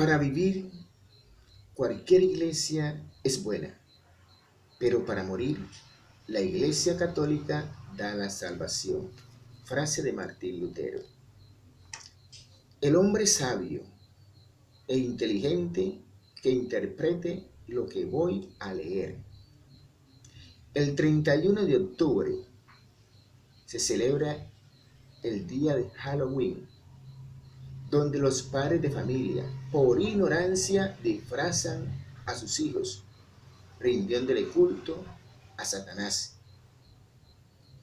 Para vivir, cualquier iglesia es buena, pero para morir, la Iglesia Católica da la salvación. Frase de Martín Lutero. El hombre sabio e inteligente que interprete lo que voy a leer. El 31 de octubre se celebra el día de Halloween, donde los padres de familia, por ignorancia, disfrazan a sus hijos, rindiéndole culto a Satanás.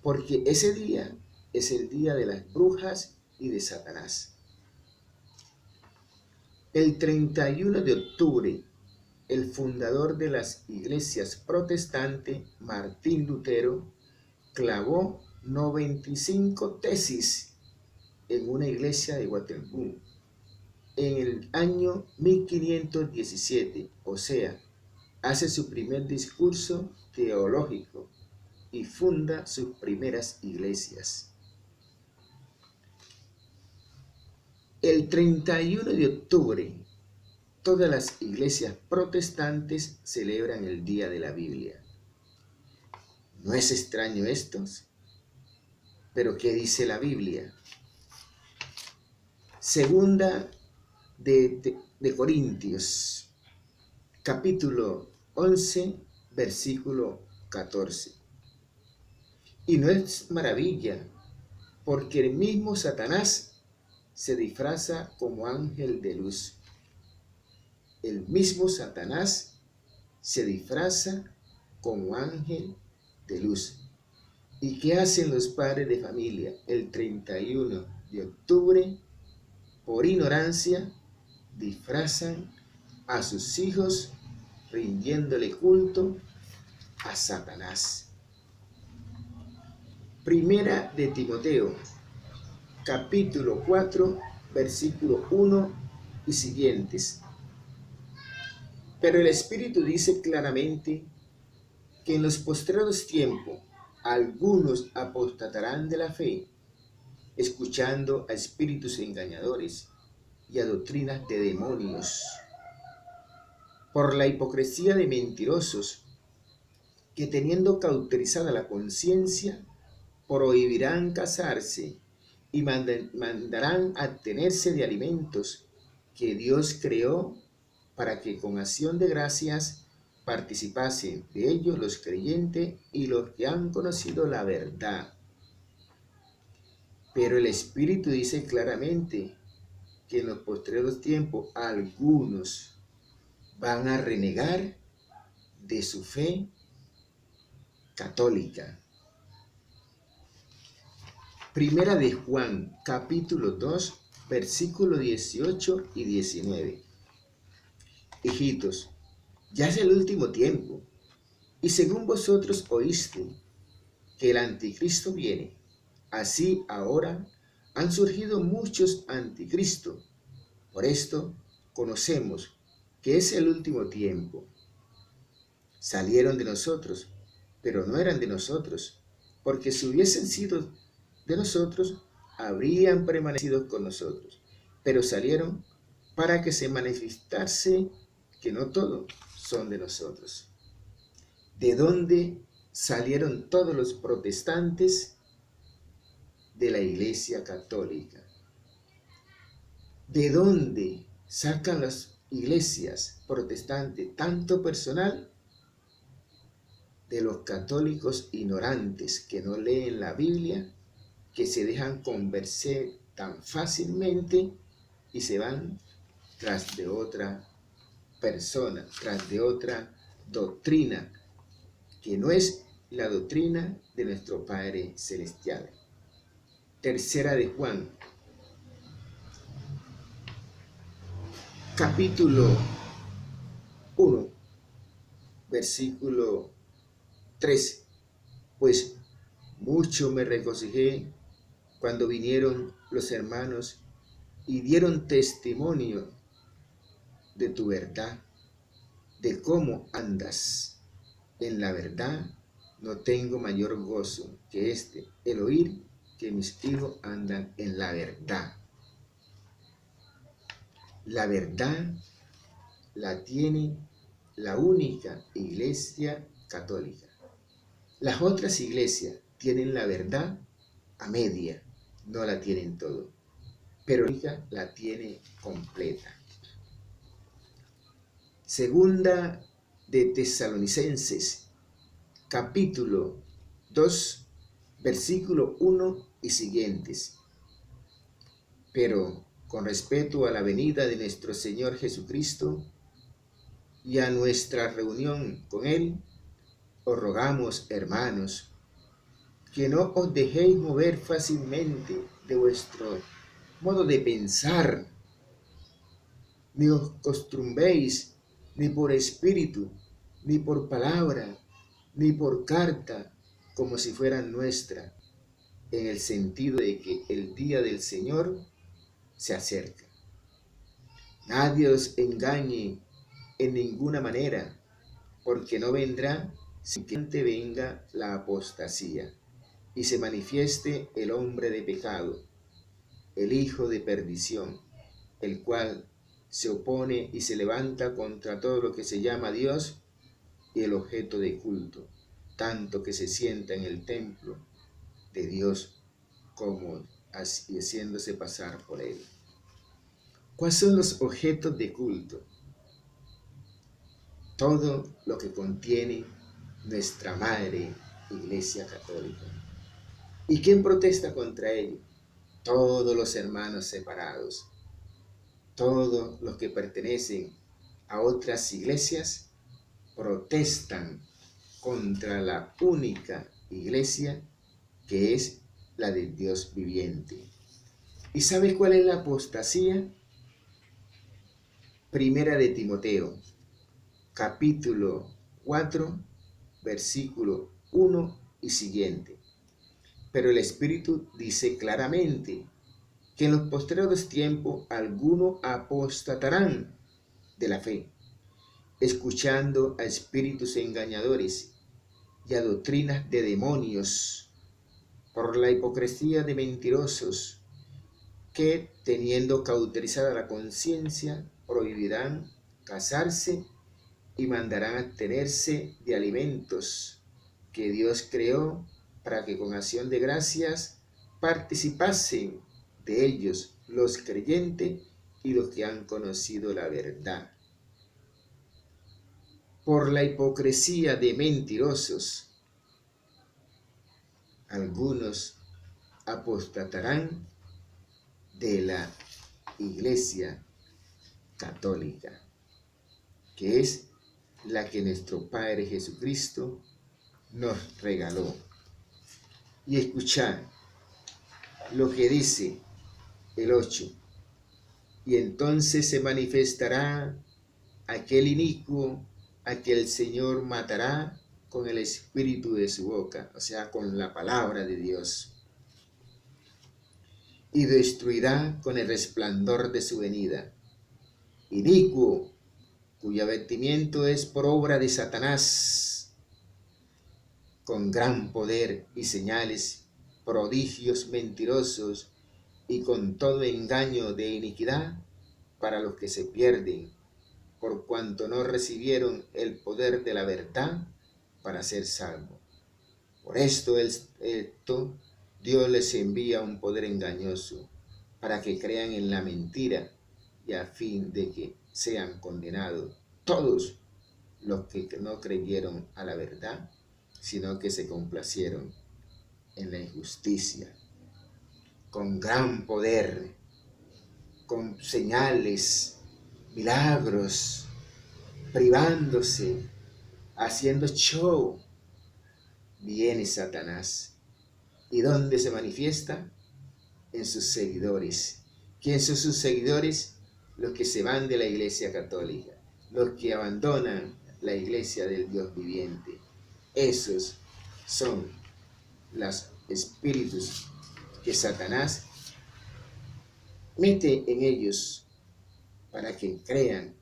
Porque ese día es el día de las brujas y de Satanás. El 31 de octubre, el fundador de las iglesias protestantes, Martín Lutero, clavó 95 tesis en una iglesia de Wittenberg en el año 1517, o sea, hace su primer discurso teológico y funda sus primeras iglesias. El 31 de octubre, todas las iglesias protestantes celebran el Día de la Biblia. ¿No es extraño esto? ¿Pero qué dice la Biblia? Segunda de Corintios, capítulo 11, versículo 14. Y no es maravilla, porque el mismo Satanás se disfraza como ángel de luz. El mismo Satanás se disfraza como ángel de luz. ¿Y qué hacen los padres de familia el 31 de octubre? Por ignorancia, disfrazan a sus hijos rindiéndole culto a Satanás. Primera de Timoteo, capítulo 4, versículo 1 y siguientes. Pero el Espíritu dice claramente que en los postreros tiempos algunos apostatarán de la fe, escuchando a espíritus engañadores y a doctrinas de demonios, por la hipocresía de mentirosos, que teniendo cauterizada la conciencia, prohibirán casarse y mandarán abstenerse de alimentos que Dios creó para que con acción de gracias participasen de ellos los creyentes y los que han conocido la verdad. Pero el Espíritu dice claramente que en los postreros tiempos algunos van a renegar de su fe católica. Primera de Juan, capítulo 2, versículos 18 y 19. Hijitos, ya es el último tiempo, y según vosotros oíste que el anticristo viene, así ahora han surgido muchos anticristos. Por esto conocemos que es el último tiempo. Salieron de nosotros, pero no eran de nosotros, porque si hubiesen sido de nosotros, habrían permanecido con nosotros. Pero salieron para que se manifestase que no todos son de nosotros. ¿De dónde salieron todos los protestantes? De la Iglesia Católica. ¿De dónde sacan las iglesias protestantes tanto personal? De los católicos ignorantes que no leen la Biblia, que se dejan convencer tan fácilmente y se van tras de otra persona, tras de otra doctrina, que no es la doctrina de nuestro Padre Celestial. Tercera de Juan, capítulo 1, versículo 3. Pues mucho me regocijé cuando vinieron los hermanos y dieron testimonio de tu verdad, de cómo andas. En la verdad no tengo mayor gozo que este, el oír que mis hijos andan en la verdad. la verdad la tiene la única iglesia católica. Las otras iglesias tienen la verdad a media, no la tienen todo, pero la católica la tiene completa. Segunda de Tesalonicenses, capítulo 2, versículo 1 y siguientes. Pero con respecto a la venida de nuestro Señor Jesucristo y a nuestra reunión con Él, os rogamos, hermanos, que no os dejéis mover fácilmente de vuestro modo de pensar, ni os acostumbréis ni por espíritu, ni por palabra, ni por carta, como si fueran nuestra, en el sentido de que el día del Señor se acerca. Nadie os engañe en ninguna manera, porque no vendrá sin que antes venga la apostasía y se manifieste el hombre de pecado, el hijo de perdición, el cual se opone y se levanta contra todo lo que se llama Dios y el objeto de culto, tanto que se sienta en el templo de Dios como haciéndose pasar por él. ¿Cuáles son los objetos de culto? Todo lo que contiene nuestra madre Iglesia Católica. ¿Y quién protesta contra ello? Todos los hermanos separados, todos los que pertenecen a otras iglesias protestan contra la única iglesia que es la del Dios viviente. ¿Y sabes cuál es la apostasía? Primera de Timoteo, capítulo 4, versículo 1 y siguiente. Pero el Espíritu dice claramente que en los postreros tiempos algunos apostatarán de la fe, escuchando a espíritus engañadores y a doctrinas de demonios, por la hipocresía de mentirosos, que, teniendo cauterizada la conciencia, prohibirán casarse y mandarán abstenerse de alimentos que Dios creó para que con acción de gracias participasen de ellos los creyentes y los que han conocido la verdad. Por la hipocresía de mentirosos, algunos apostatarán de la Iglesia Católica, que es la que nuestro Padre Jesucristo nos regaló. Y escuchad lo que dice el 8. Y entonces se manifestará aquel inicuo a que el Señor matará con el espíritu de su boca, o sea, con la palabra de Dios, y destruirá con el resplandor de su venida. Inicuo, cuyo abatimiento es por obra de Satanás, con gran poder y señales, prodigios mentirosos, y con todo engaño de iniquidad para los que se pierden, por cuanto no recibieron el poder de la verdad para ser salvos. Por esto Dios les envía un poder engañoso, para que crean en la mentira, y a fin de que sean condenados todos los que no creyeron a la verdad, sino que se complacieron en la injusticia. Con gran poder, con señales, milagros, privándose, haciendo show, viene Satanás. ¿Y dónde se manifiesta? En sus seguidores. ¿Quiénes son sus seguidores? Los que se van de la Iglesia Católica, los que abandonan la Iglesia del Dios viviente. Esos son los espíritus que Satanás mete en ellos para que crean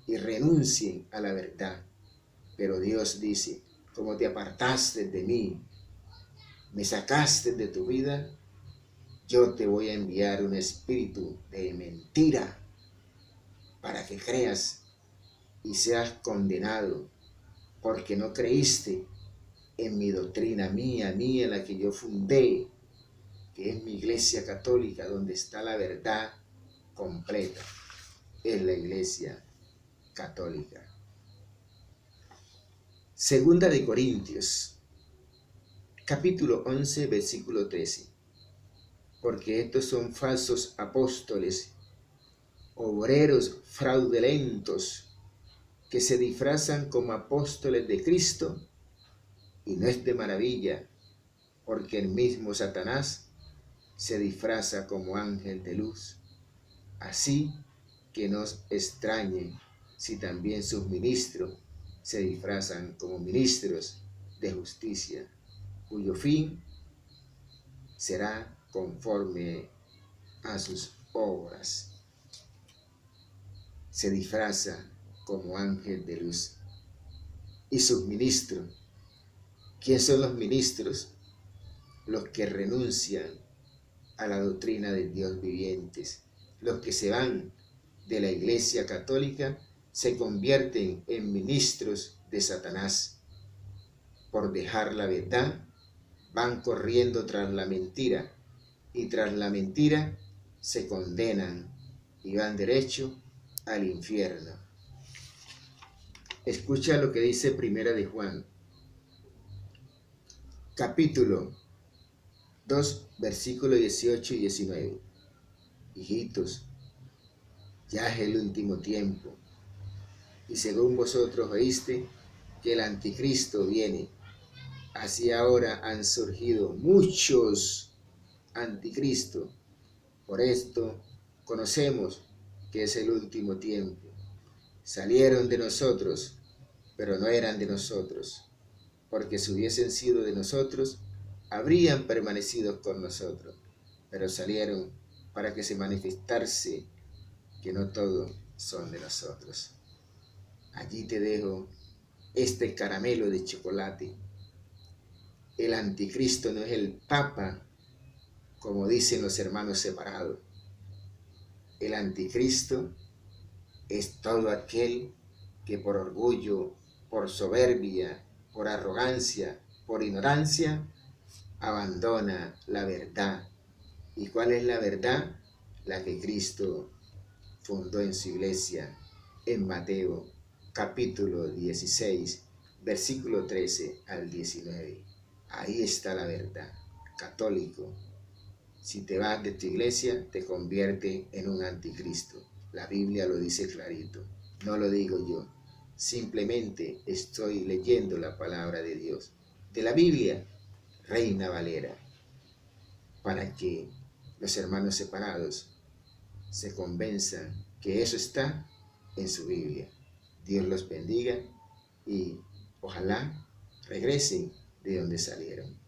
y renuncien a la verdad. Pero Dios dice: como te apartaste de mí, me sacaste de tu vida, yo te voy a enviar un espíritu de mentira para que creas y seas condenado, porque no creíste en mi doctrina mía, la que yo fundé, que es mi iglesia católica, donde está la verdad completa, es la iglesia católica. Segunda de Corintios, capítulo 11, versículo 13. Porque estos son falsos apóstoles, obreros fraudulentos, que se disfrazan como apóstoles de Cristo, y no es de maravilla, porque el mismo Satanás se disfraza como ángel de luz. Así que no os extrañe si también sus ministros se disfrazan como ministros de justicia, cuyo fin será conforme a sus obras. Se disfraza como ángel de luz. Y sus ministros, ¿quiénes son los ministros? Los que renuncian a la doctrina del Dios vivientes. Los que se van de la Iglesia Católica se convierten en ministros de Satanás. Por dejar la verdad, van corriendo tras la mentira, y tras la mentira se condenan y van derecho al infierno. Escucha lo que dice Primera de Juan, capítulo 2, versículos 18 y 19. Hijitos, ya es el último tiempo, y según vosotros oíste que el anticristo viene, así ahora han surgido muchos anticristos. Por esto conocemos que es el último tiempo. Salieron de nosotros, pero no eran de nosotros, porque si hubiesen sido de nosotros, habrían permanecido con nosotros, pero salieron para que se manifestase que no todos son de nosotros. Allí te dejo este caramelo de chocolate. El anticristo no es el Papa, como dicen los hermanos separados. El anticristo es todo aquel que por orgullo, por soberbia, por arrogancia, por ignorancia, abandona la verdad. ¿Y cuál es la verdad? La que Cristo fundó en su iglesia, en Mateo capítulo 16, versículo 13 al 19. Ahí está la verdad. Católico, si te vas de tu iglesia, te convierte en un anticristo. La Biblia lo dice clarito, no lo digo yo. Simplemente estoy leyendo la palabra de Dios, de la Biblia, Reina Valera, para que los hermanos separados se convenzan que eso está en su Biblia. Dios los bendiga y ojalá regresen de donde salieron.